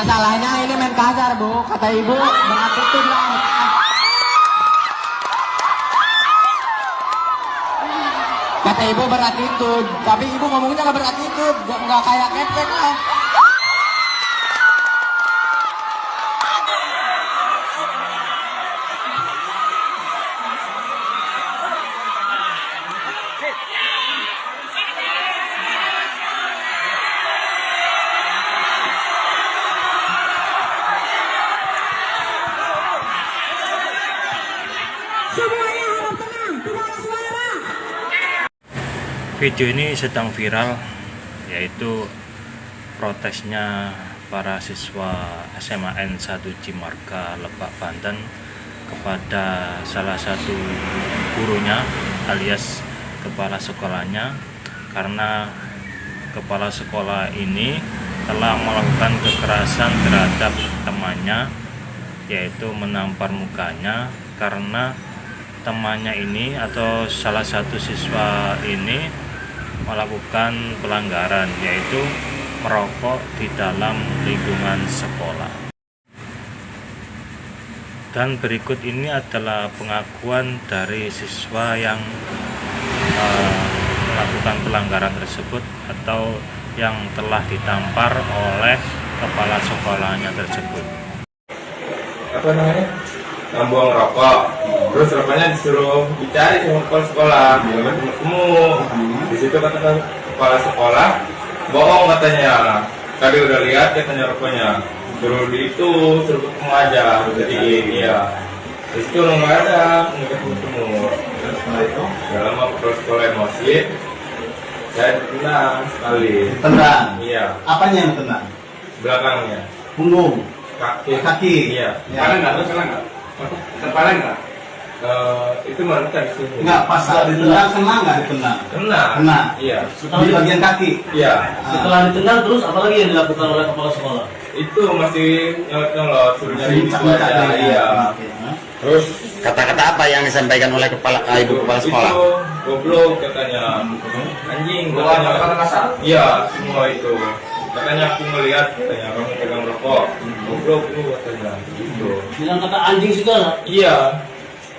Masalahnya ini main kasar, Bu. Kata ibu, beratitude lah. Kata ibu beratitude, tapi ibu ngomongnya nggak beratitude, nggak kayak kepek lah. Semuanya harap tenang, tidak ada suara. Video ini sedang viral, yaitu protesnya para siswa SMAN 1 Cimarga, Lebak, Banten kepada salah satu gurunya alias kepala sekolahnya, karena kepala sekolah ini telah melakukan kekerasan terhadap temannya, yaitu menampar mukanya karena temannya ini atau salah satu siswa ini melakukan pelanggaran, yaitu merokok di dalam lingkungan sekolah. Dan berikut ini adalah pengakuan dari siswa yang melakukan pelanggaran tersebut atau yang telah ditampar oleh kepala sekolahnya tersebut. Apa namanya? Buang rokok, terus rokoknya disuruh dicari sama kepala sekolah, belum ketemu. Di situ kata kepala sekolah, bohong katanya. Tadi udah lihat katanya rokoknya, suruh suruh ketemu aja, jadi iya. Di situ nggak ada, nggak ketemu. Terus setelah itu, nggak lama kepala sekolah emosi, saya ditendang sekali. Tendang? Iya. Apanya yang tendang? Belakangnya. Punggung? Kaki. Iya. Ya. Kepala nggak? Itu mantan sih. Enggak, pas saat ditendang kena nggak ditendang? Kena. Iya. Di bagian kaki? Iya. Setelah ditendang terus apa lagi yang dilakukan oleh kepala sekolah? Itu masih nyolot, suruh nyari itu Cincang-cincang aja. ya. Iya. Oke. Terus kata-kata apa yang disampaikan oleh ibu kepala sekolah? Itu goblok katanya. Anjing katanya. Iya, semua itu. Katanya aku melihat katanya kamu pegang rokok. Goblok lu katanya. Gitu. Bilang kata anjing segala. Iya.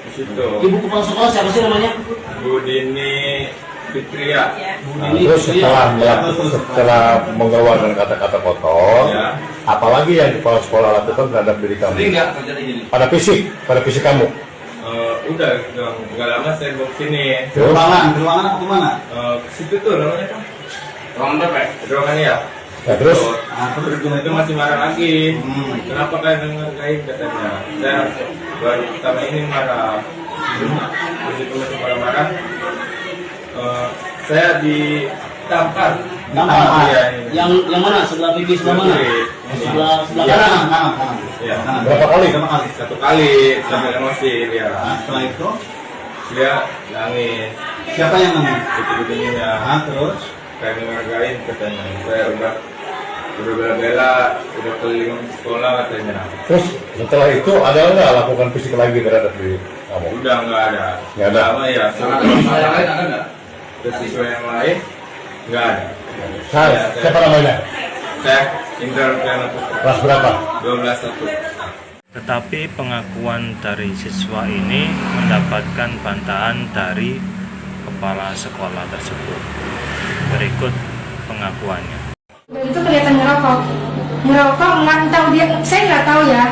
Di situ. Ibu kepala sekolah siapa sih namanya? Bu Dini Fitria. Terus setelah mengeluarkan kata-kata kotor, Ya. apalagi yang kepala sekolah lakukan terhadap diri kamu? Sering nggak terjadi gini? Pada fisik kamu. Udah, nggak lama saya bawa sini. Di ruangan apa kemana? Ke situ tuh namanya kan? Ruangan berapa? Ruangan ya. Ya, terus Itu masih marah lagi. Kenapa kalian ngergain katanya? Saya baru pertama ini marah. Begitu masih marah-marah, saya ditampar. Tampar? Iya, ini. Yang mana? Sebelah pipi sebelah mana? Sebelah Ya. Kanan. Iya. berapa kali? Satu kali sampai emosi dia. Setelah itu Dia nangis. siapa yang nangis? Begini-begininya. Terus Kayak ngehargain katanya. Saya udah bela-bela, udah keliling sekolah katanya. Terus setelah itu ada nggak lakukan fisik lagi terhadap diri kamu? Udah nggak ada. Nggak ada. Lama ya. Yang lain ada nggak? Terus siswa yang lain nggak ada. Siapa namanya? Saya Indra Rupiana Kelas berapa? 12-1. Tetapi pengakuan dari siswa ini mendapatkan bantahan dari kepala sekolah tersebut. Berikut pengakuannya. Dan itu kelihatan ngerokok, nggak tahu dia, saya nggak tahu ya,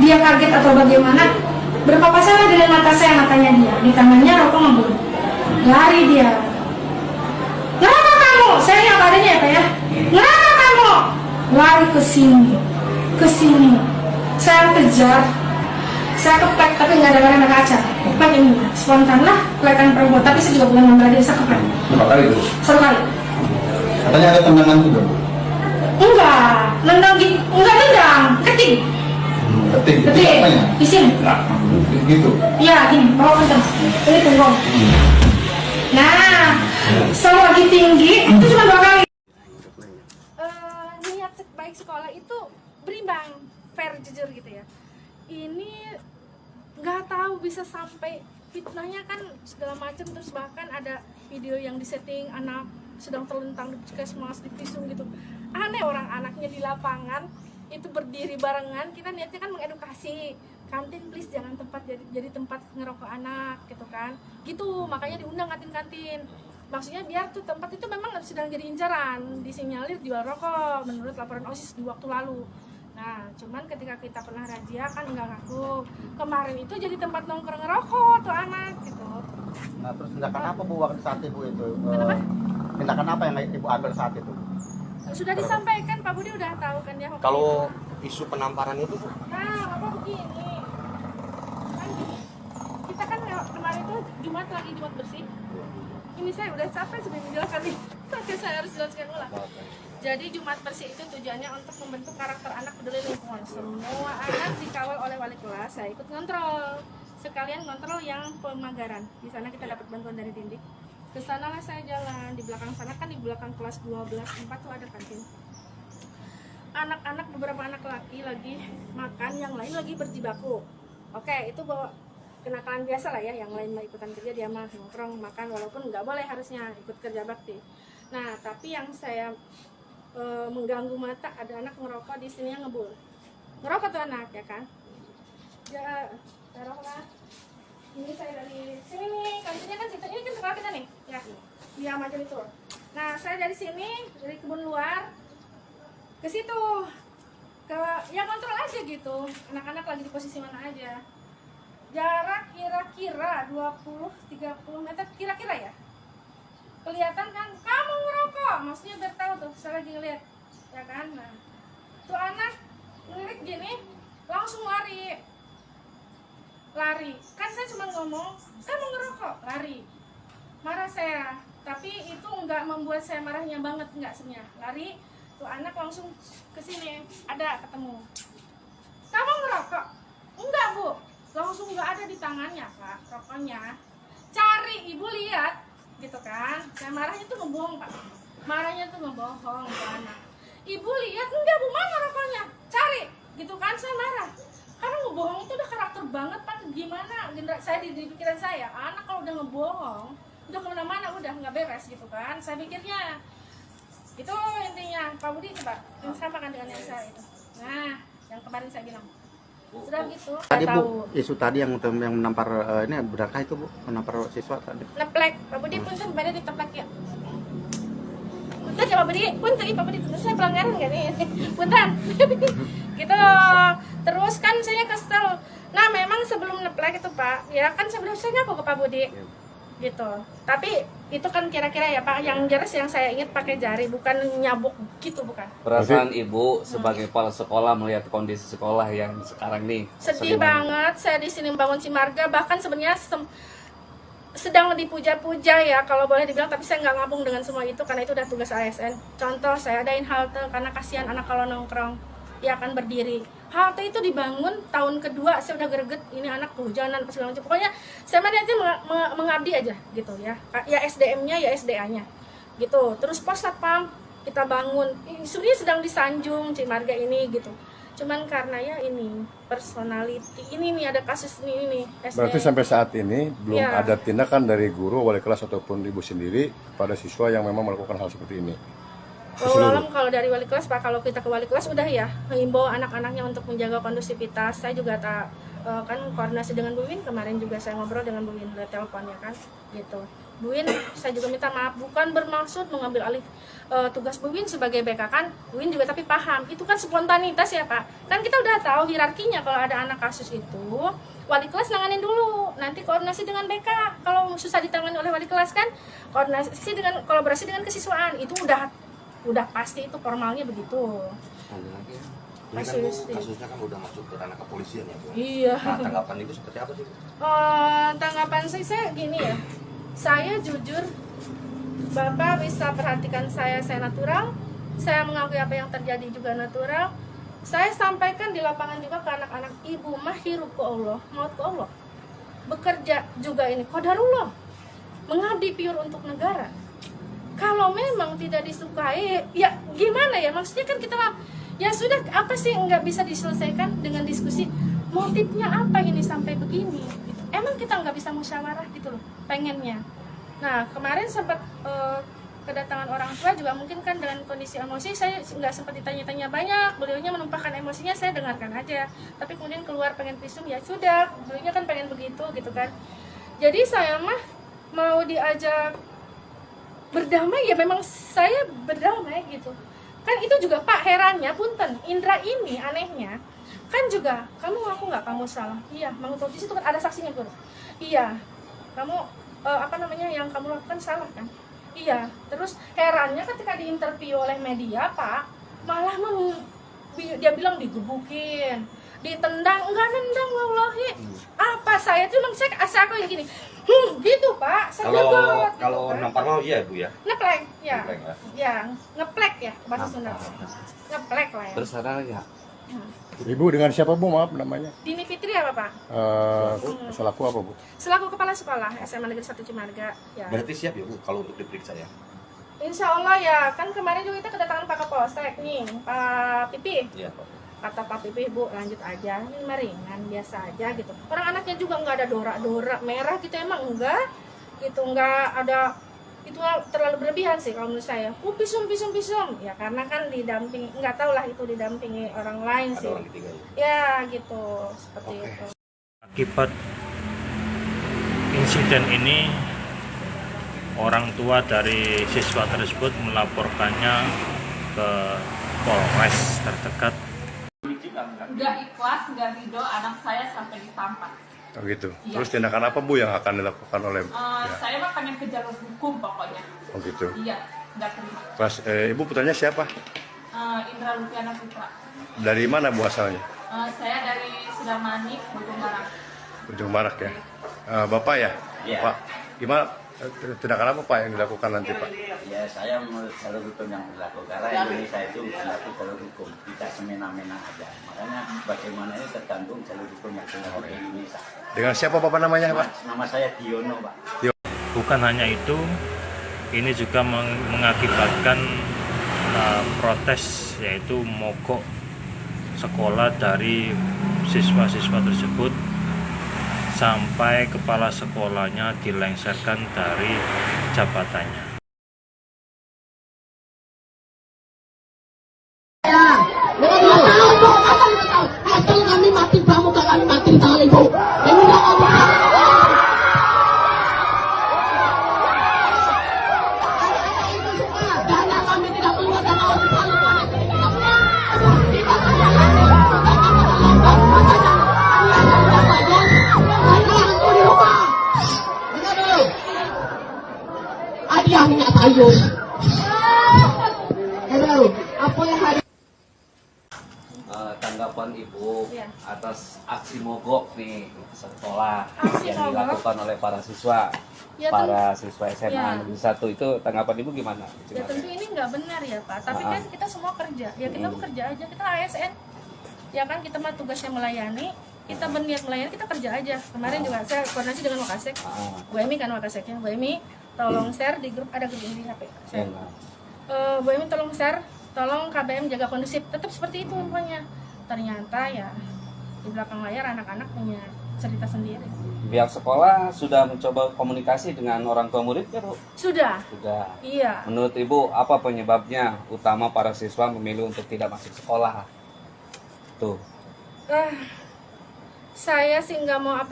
dia kaget atau bagaimana. Berpapasan dengan mata saya, matanya dia, di tangannya rokok ngebul, lari dia. Kenapa kamu? Saya yang adanya ya Pak ya. Kenapa kamu? Lari ke sini. Saya kejar, saya kepek tapi nggak ada kena kaca. Kepek ini spontan lah, kelihatan perempuan, tapi saya juga bukan membela dia, saya kepek. berapa kali itu? Satu kali. Katanya ada tendangan juga. Enggak, ketik. Ketik. Ketik, Apanya? di sini. Gitu. Iya, gini, bawa kencang. Ini punggung. Nah, kalau lagi tinggi, itu cuma 2 kali. Niat baik sekolah itu berimbang, fair, jujur gitu ya. Ini nggak tahu bisa sampai fitnahnya kan segala macam, terus bahkan ada video yang disetting anak sedang terlentang di puskesmas, di Pisung gitu. aneh orang anaknya di lapangan itu berdiri barengan, kita niatnya kan mengedukasi, kantin please jangan jadi tempat ngerokok anak gitu kan, gitu makanya diundang kantin-kantin. Maksudnya biar tuh tempat itu memang sedang jadi incaran, disinyalir jual rokok menurut laporan OSIS di waktu lalu. Nah, cuman ketika kita pernah razia kan nggak ngaku. Kemarin itu jadi tempat nongkrong ngerokok tuh anak gitu. Nah, terus tindakan apa Bu waktu saat Ibu itu? Kenapa? Tindakan apa yang Ibu ambil saat itu? Sudah disampaikan, Pak Budi udah tahu kan ya. Kalau isu penamparan itu Bu? Nah, apa begini? Kan gini, kita kan kemarin itu Jumat bersih. Ini saya udah capek sudah menjelaskan nih. Tapi saya harus jelaskan ulang. Jadi Jumat bersih itu tujuannya untuk membentuk karakter anak peduli lingkungan. Semua anak dikawal oleh wali kelas. Saya ikut ngontrol. Sekalian ngontrol yang pemagaran. Di sana kita dapat bantuan dari Dindik. Ke sana lah saya jalan. Di belakang sana kan di belakang kelas 12/4 tuh ada kantin. Anak-anak beberapa anak laki lagi makan, yang lain lagi berjibaku. Oke, itu bawa kenakalan biasa lah ya, yang lain mau ikutan kerja dia mah nongkrong makan walaupun nggak boleh harusnya ikut kerja bakti. Nah tapi yang saya mengganggu mata ada anak ngerokok di sini yang ngerokok tuh anak ya kan, ya taruhlah ini saya dari sini nih, kantinnya kan situ, ini kan sekolah kita nih ya, dia macam itu. Nah saya dari sini dari kebun luar ke situ, ke ya kontrol aja gitu, anak-anak lagi di posisi mana aja. Jarak kira-kira 20-30 meter kira-kira ya. Kelihatan kan kamu ngerokok, maksudnya biar tahu tuh saya lagi ngeliat ya kan. Nah tuh anak ngelirik gini langsung lari kan saya cuma ngomong kamu ngerokok, lari. Marah saya, tapi itu nggak membuat saya marahnya banget, nggak sebenarnya. Lari tuh anak langsung ke sini, ada ketemu kamu ngerokok, enggak Bu, langsung nggak ada di tangannya Pak rokoknya, cari ibu lihat gitu kan. Saya marahnya tuh ngebohong Pak, marahnya tuh ngebohong ke anak. Ibu lihat enggak Bu, mana rokoknya, cari gitu kan. Saya marah karena ngebohong itu udah karakter banget Pak. Gimana saya di pikiran saya, anak kalau udah ngebohong udah kemana-mana, udah nggak beres gitu kan saya pikirnya. Itu intinya Pak Budi, coba yang sama kan dengan yang saya itu. Nah yang kemarin saya bilang sudah gitu. Tadi saya Bu, tahu. isu tadi yang menampar ini benarkah itu Bu, menampar siswa tadi? Neplek, Pak Budi pun tuh pada diteplek ya. Punten ya Pak Budi, punten Pak Budi, terus saya pelanggaran gak nih? Punten. Gitu. Terus kan saya kesel. Nah memang sebelum neplek itu Pak, ya kan sebelum saya ngaku ke Pak Budi. Gitu. Tapi itu kan kira-kira ya Pak, yang jelas yang saya ingat pakai jari, bukan nyabuk gitu, bukan. Perasaan Ibu sebagai kepala sekolah melihat kondisi sekolah yang sekarang nih? Sedih banget, saya di sini membangun Cimarga, bahkan sebenarnya sedang dipuja-puja ya kalau boleh dibilang, tapi saya nggak ngabung dengan semua itu karena itu udah tugas ASN. Contoh saya adain halte karena kasihan anak kalau nongkrong dia akan berdiri. Halte itu dibangun tahun kedua, saya udah greget ini anak kehujanan segala macam. Pokoknya saya niatnya mengabdi aja gitu ya. Ya SDM-nya ya SDA-nya gitu. Terus pos satpam kita bangun. Sebenarnya sedang disanjung Cimarga ini gitu. Cuman karena ya ini personality ini nih, ada kasus ini SDM. Berarti sampai saat ini belum Ya. ada tindakan dari guru, wali kelas ataupun ibu sendiri kepada siswa yang memang melakukan hal seperti ini. Kalau dari wali kelas Pak, kalau kita ke wali kelas udah ya mengimbau anak-anaknya untuk menjaga kondusivitas. Saya juga kan koordinasi dengan Bu Win, kemarin juga saya ngobrol dengan Bu Win lewat telepon ya kan gitu. Bu Win, saya juga minta maaf, bukan bermaksud mengambil alih tugas Bu Win sebagai BK kan. Bu Win juga tapi paham, itu kan spontanitas ya Pak. Kan kita udah tahu hierarkinya, kalau ada anak kasus itu wali kelas nanganin dulu, nanti koordinasi dengan BK. Kalau susah ditangani oleh wali kelas kan koordinasi dengan kolaborasi dengan kesiswaan, itu udah pasti, itu formalnya begitu. Ini kan Bu, kasusnya kan udah masuk ke ranah kepolisian ya Bu. Iya. Nah, tanggapan Ibu seperti apa sih Bu? Tanggapan saya gini ya, saya jujur, Bapak bisa perhatikan saya natural, saya mengakui apa yang terjadi juga natural. Saya sampaikan di lapangan juga ke anak-anak, ibu mah hirup ke Allah, maut ke Allah. Bekerja juga ini qadarullah, mengabdi pure untuk negara. Kalau memang tidak disukai, ya gimana ya, maksudnya kan kita ya sudah, apa sih nggak bisa diselesaikan dengan diskusi, motifnya apa ini sampai begini gitu. Emang kita nggak bisa musyawarah gitu loh pengennya. Nah kemarin sempat kedatangan orang tua juga mungkin kan dengan kondisi emosi saya nggak sempat ditanya-tanya banyak, beliaunya menumpahkan emosinya, saya dengarkan aja. Tapi kemudian keluar pengen visum, ya sudah, beliaunya kan pengen begitu gitu kan. Jadi saya mah mau diajak berdamai ya memang saya berdamai gitu. Kan itu juga Pak, herannya punten, Indra ini anehnya kan juga kamu ngaku nggak kamu salah? Iya, menurut di situ kan ada saksinya tuh. Iya, kamu yang kamu lakukan salah kan? Iya, terus herannya ketika diinterview oleh media Pak, malah dia bilang digebukin, ditendang, enggak nendang wallahi. Apa saya tuh memang saya aku yang gini, gitu Pak. Saya Kalau gitu, nampar mau iya Bu ya. ngeplek ya, Ngeplek, ya. ya ngeplek ya bahasa Sunda, ngeplek lah ya. Terus ada lagi nggak? Ibu dengan siapa Bu, maaf namanya? Dini Fitri apa Pak? Selaku apa Bu? Selaku kepala sekolah SMA Negeri 1 Cimarga. Ya. Berarti siap ya Bu kalau untuk diperiksa ya. Insya Allah ya, kan kemarin juga kita kedatangan Pak Kapolsek nih, Pak Pipi. Iya Pak. Kata Pak Pipi, Bu lanjut aja, ini mah ringan biasa aja gitu. Orang anaknya juga nggak ada dorak-dorak merah gitu, emang enggak gitu, nggak ada, itu terlalu berlebihan sih kalau menurut saya. Pisum ya karena kan didampingi, nggak tahu lah itu didampingi orang lain Ada sih. orang ketiga ya. Ya gitu, seperti itu. Akibat insiden ini, orang tua dari siswa tersebut melaporkannya ke Polres terdekat. Nggak ikhlas, nggak ridho anak saya sampai ditampar. Oh gitu. Iya. Terus tindakan apa Bu yang akan dilakukan oleh Saya mah pengen ke jalur hukum pokoknya. Oh gitu. Iya, nggak terima. Pas Ibu putranya siapa? Indra Lupiana Putra. Dari mana Bu asalnya? Saya dari Sudamani, Bojong Barat. Ujung Barak ya. Bapak ya? Iya. Pak, gimana tindakan apa Pak yang dilakukan nanti Pak? Ya saya menurut jalur hukum yang berlaku karena Indonesia itu berlaku jalur hukum, tidak semena-mena aja. Makanya bagaimana ini tergantung jalur hukum yang berlaku di Indonesia. Dengan siapa Bapak namanya Pak? Nama saya Diono Pak. Bukan hanya itu, ini juga mengakibatkan protes, yaitu mogok sekolah dari siswa-siswa tersebut sampai kepala sekolahnya dilengsarkan dari jabatannya. Asal kami mati kamu, kami mati kali Bu. Karena kami tidak keluar dan Adiahnya tayo. Apa yang hari Tanggapan Ibu Iya. atas aksi mogok nih sekolah Aksi yang mogok? dilakukan oleh para siswa, Ya, para siswa SMA Ya. Negeri 1 itu tanggapan Ibu gimana? Ya tentu ini nggak benar ya Pak, tapi kan kita semua kerja, ya kita bekerja aja, kita ASN, ya kan kita mah tugasnya melayani, kita berniat melayani, kita kerja aja. Kemarin juga saya koordinasi dengan Wakasek, Bu Emi kan Wakaseknya, Bu Emi tolong share di grup, ada grup ini di HP saya. Bu Emi tolong share, tolong KBM jaga kondusif, tetap seperti itu pokoknya. Ternyata ya di belakang layar anak-anak punya cerita sendiri. Pihak sekolah sudah mencoba komunikasi dengan orang tua murid ya Bu? Sudah, Sudah. iya. Menurut Ibu apa penyebabnya utama para siswa memilih untuk tidak masuk sekolah? Tuh. Saya sih nggak mau a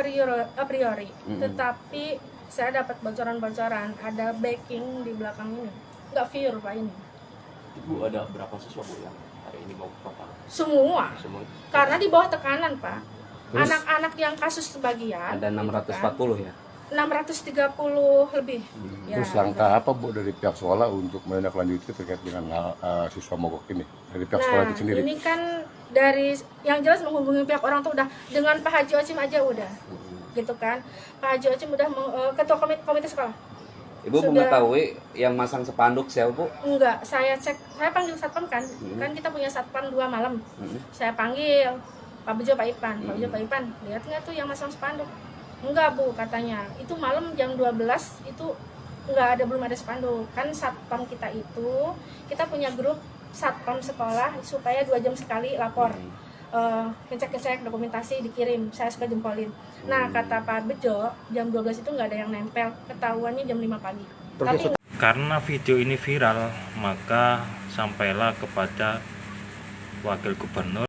priori, tetapi saya dapat bocoran-bocoran, ada backing di belakang ini, nggak pure Pak ini. Ibu ada berapa siswa Bu yang hari ini mau total? Semua, Semua. karena di bawah tekanan Pak. Anak-anak yang kasus sebagian Ada 640 ya? 630 lebih. Ya, Terus langkah apa Bu dari pihak sekolah untuk menindaklanjuti terkait dengan siswa mogok ini dari pihak sekolah itu sendiri? Ini kan dari yang jelas menghubungi pihak orang tuh udah, dengan Pak Haji Ocim aja udah, gitu kan. Pak Haji Ocim udah ketua komite sekolah. Ibu Sudah. mengetahui yang masang spanduk siapa Bu? Enggak, saya cek, saya panggil satpam kan, kan kita punya satpam 2 malam. Saya panggil Pak Bejo, Pak Ipan, Pak Bejo, Pak Ipan, lihat nggak tuh yang masang spanduk? Enggak Bu, katanya, itu malam jam 12 itu enggak ada, belum ada spanduk. Kan satpam kita itu, kita punya grup satpam sekolah supaya 2 jam sekali lapor. Ngecek-ngecek dokumentasi dikirim, saya suka jempolin. Nah kata Pak Bejo, jam 12 itu nggak ada yang nempel, ketahuannya jam 5 pagi. Tapi Karena video ini viral, maka sampailah kepada Wakil Gubernur.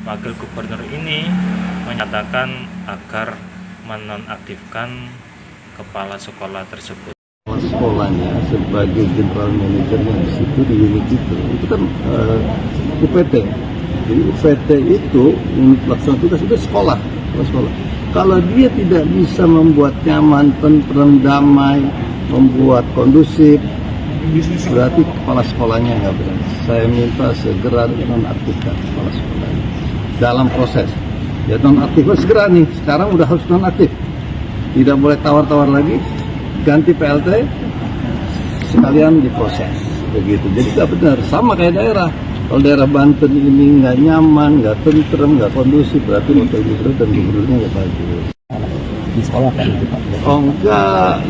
Wakil Gubernur ini menyatakan agar menonaktifkan kepala sekolah tersebut. Sekolahnya sebagai general manajernya di situ, di unit itu kan UPT. Jadi UPT itu unit pelaksana tugas itu sekolah. Kalau dia tidak bisa membuat nyaman, tentrem, damai, membuat kondusif, berarti kepala sekolahnya nggak benar. Saya minta segera nonaktifkan kepala sekolahnya dalam proses. Ya nonaktifkan segera nih. Sekarang udah harus nonaktif. Tidak boleh tawar-tawar lagi. Ganti PLT sekalian diproses begitu. Jadi nggak benar. Sama kayak daerah. Kalau daerah Banten ini nggak nyaman, nggak tentrem, nggak kondusif, berarti wakil gubernur dan gubernurnya nggak bagus. Di sekolah kan itu Pak? Oh enggak,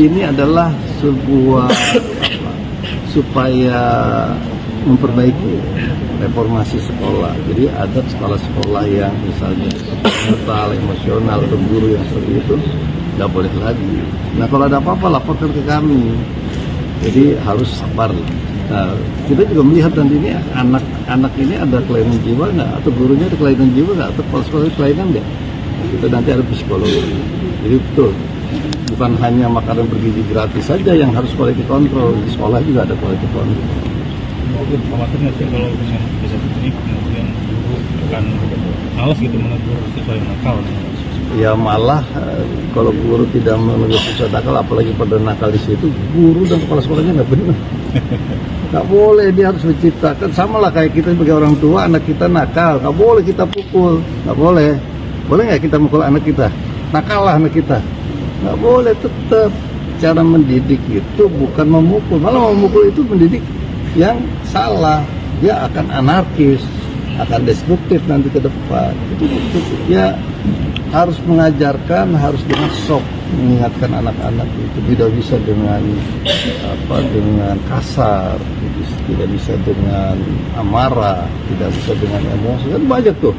ini adalah sebuah supaya memperbaiki reformasi sekolah. Jadi ada sekolah-sekolah yang misalnya mental, emosional, atau guru yang seperti itu nggak boleh lagi. Nah kalau ada apa-apa laporkan ke kami. Jadi harus sabar. Nah, kita juga melihat nanti ini anak ini ada kelainan jiwa nggak, atau gurunya ada kelainan jiwa nggak, atau kepala sekolah kelainan nggak. Kita nanti ada psikologi. Jadi betul, bukan hanya makanan bergizi gratis saja yang harus quality control, di sekolah juga ada quality control. Mungkin khawatir nggak sih kalau dengan bisa begini kemudian guru akan malas gitu menegur siswa yang nakal? Ya malah kalau guru tidak menegur siswa nakal, apalagi pada nakal di situ, guru dan kepala sekolahnya nggak benar. Nggak boleh, dia harus menciptakan. Sama lah kayak kita sebagai orang tua, anak kita nakal, nggak boleh kita pukul, nggak boleh. Boleh nggak kita mukul anak kita? Nakal lah anak kita. Nggak boleh, tetap cara mendidik itu bukan memukul, malah memukul itu mendidik yang salah. Dia akan anarkis, akan destruktif nanti ke depan. Itu ya harus mengajarkan, harus dengan shock, mengingatkan anak-anak itu tidak bisa dengan dengan kasar, tidak bisa dengan amarah, tidak bisa dengan emosi. Kan banyak tuh.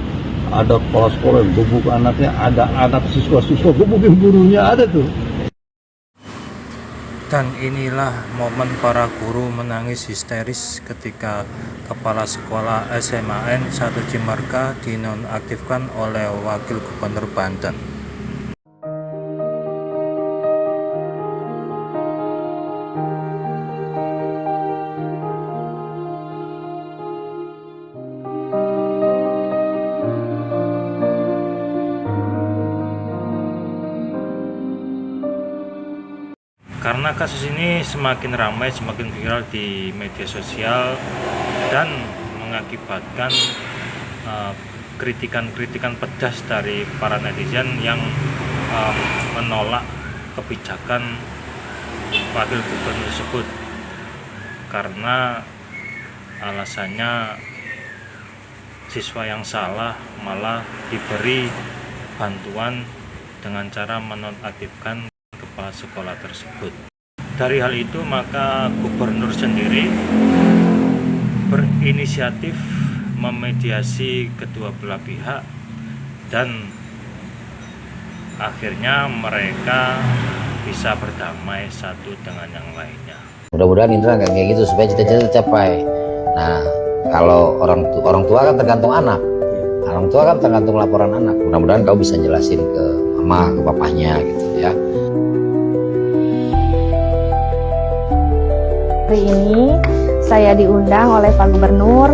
Ada kepala sekolah yang gebuk anaknya, ada anak siswa-siswa gebukin gurunya, ada tuh. Dan inilah momen para guru menangis histeris ketika kepala sekolah SMAN 1 Cimarga dinonaktifkan oleh Wakil Gubernur Banten. Karena kasus ini semakin ramai, semakin viral di media sosial dan mengakibatkan kritikan-kritikan pedas dari para netizen yang menolak kebijakan Wakil Gubernur tersebut karena alasannya siswa yang salah malah diberi bantuan dengan cara menonaktifkan kepala sekolah tersebut. Dari hal itu maka gubernur sendiri berinisiatif memediasi kedua belah pihak dan akhirnya mereka bisa berdamai satu dengan yang lainnya. Mudah-mudahan Indra nggak kayak gitu supaya cita-cita tercapai. Nah kalau orang tua kan tergantung anak, orang tua kan tergantung laporan anak. Mudah-mudahan kau bisa jelasin ke mama, ke papahnya gitu ya. Hari ini saya diundang oleh Pak Gubernur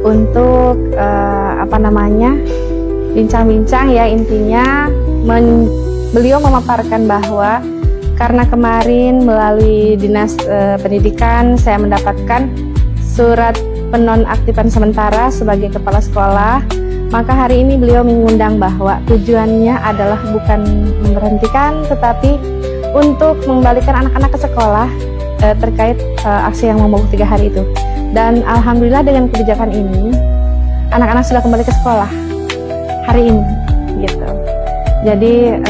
untuk bincang-bincang ya, intinya beliau memaparkan bahwa karena kemarin melalui Dinas Pendidikan saya mendapatkan surat penonaktifan sementara sebagai kepala sekolah, maka hari ini beliau mengundang bahwa tujuannya adalah bukan memberhentikan tetapi untuk mengembalikan anak-anak ke sekolah terkait aksi yang mogok 3 hari itu. Dan alhamdulillah dengan kebijakan ini anak-anak sudah kembali ke sekolah hari ini gitu. Jadi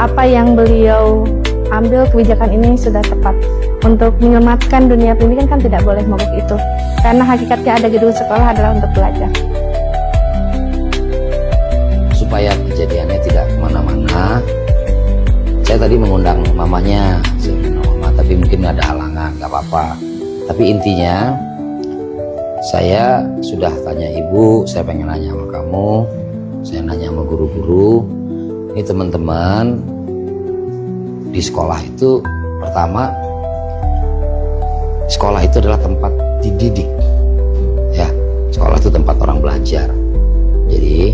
apa yang beliau ambil kebijakan ini sudah tepat untuk menyelamatkan dunia pendidikan. Kan tidak boleh mogok itu karena hakikatnya ada gedung sekolah adalah untuk belajar. Supaya kejadiannya tidak kemana-mana, Saya tadi mengundang mamanya, saya gendong mama, tapi mungkin ada halangan, nggak apa-apa. Tapi intinya saya sudah tanya ibu, saya pengen nanya sama kamu, saya nanya sama guru-guru. Ini teman-teman di sekolah itu, pertama, sekolah itu adalah tempat dididik, ya. Sekolah itu tempat orang belajar. Jadi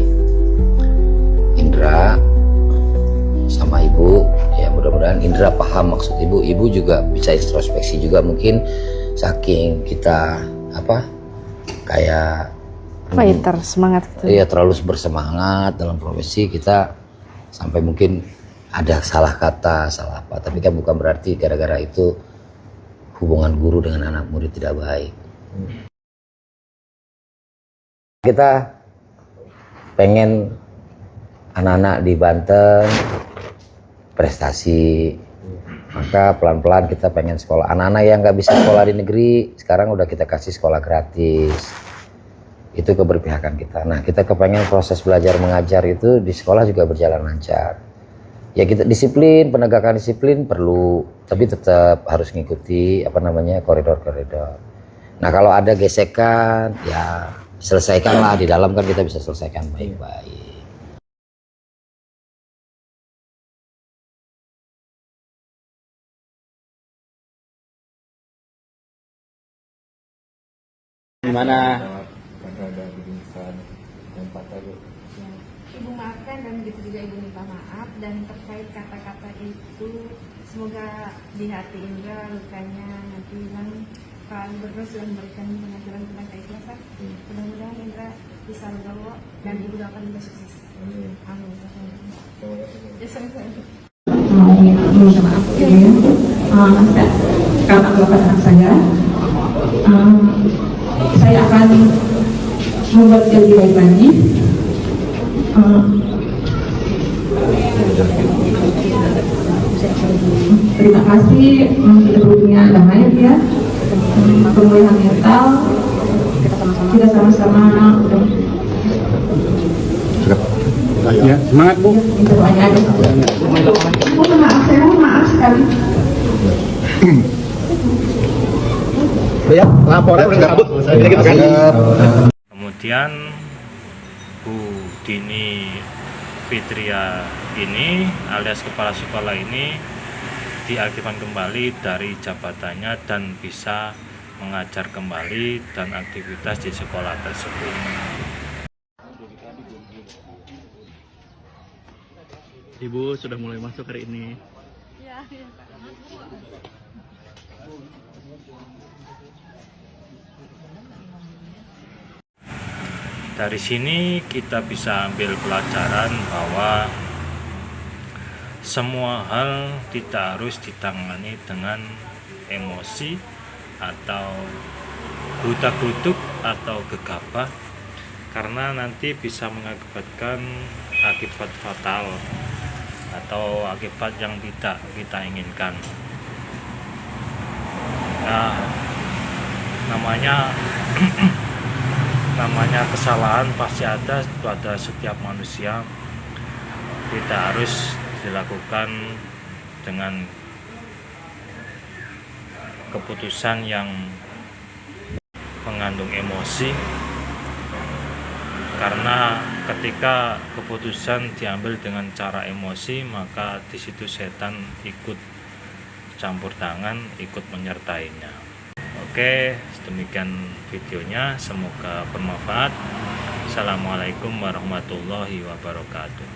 Indra sama ibu, ya mudah-mudahan Indra paham maksud ibu. Ibu juga bisa introspeksi juga, mungkin saking kita kayak fighter, semangat gitu. Iya, terlalu bersemangat dalam profesi kita sampai mungkin ada salah kata, salah apa. Tapi kan bukan berarti gara-gara itu hubungan guru dengan anak murid tidak baik. Kita pengen anak-anak di Banten prestasi, maka pelan-pelan kita pengen sekolah. Anak-anak yang nggak bisa sekolah di negeri, sekarang udah kita kasih sekolah gratis. Itu keberpihakan kita. Nah, kita kepengen proses belajar mengajar itu di sekolah juga berjalan lancar. Ya kita disiplin, penegakan disiplin perlu, tapi tetap harus ngikuti koridor-koridor. Nah, kalau ada gesekan, ya selesaikanlah di dalam, kan kita bisa selesaikan baik-baik. Gimana? Ibu maafkan dan begitu juga ibu minta maaf, dan terkait kata-kata itu semoga di hati Indra lukanya nanti kan Pak Gubernur sudah memberikan pengajaran tentang keikhlasan. Mudah-mudahan Indra bisa legowo dan ibu dapat juga sukses. Amin. Minta maaf karena bapak anak saya akan membuat dia lebih baik lagi. Terima kasih kita punya damai ya, pemulihan mental, kita sama-sama. Ya, semangat Bu. Itu doanya aja. Mohon maaf, saya mohon maaf sekali. Ya, laporan udah cabut. Kemudian Bu Dini Fitria ini alias kepala sekolah ini diaktifkan kembali dari jabatannya dan bisa mengajar kembali dan aktivitas di sekolah tersebut. Ibu sudah mulai masuk hari ini. Dari sini kita bisa ambil pelajaran bahwa semua hal tidak harus ditangani dengan emosi atau gutak-gutuk atau gegabah, karena nanti bisa mengakibatkan akibat fatal atau akibat yang tidak kita inginkan. Nah, namanya kesalahan pasti ada pada setiap manusia. Tidak harus dilakukan dengan keputusan yang mengandung emosi, karena ketika keputusan diambil dengan cara emosi, maka di situ setan ikut campur tangan, ikut menyertainya. Oke, demikian videonya, semoga bermanfaat. Assalamualaikum warahmatullahi wabarakatuh.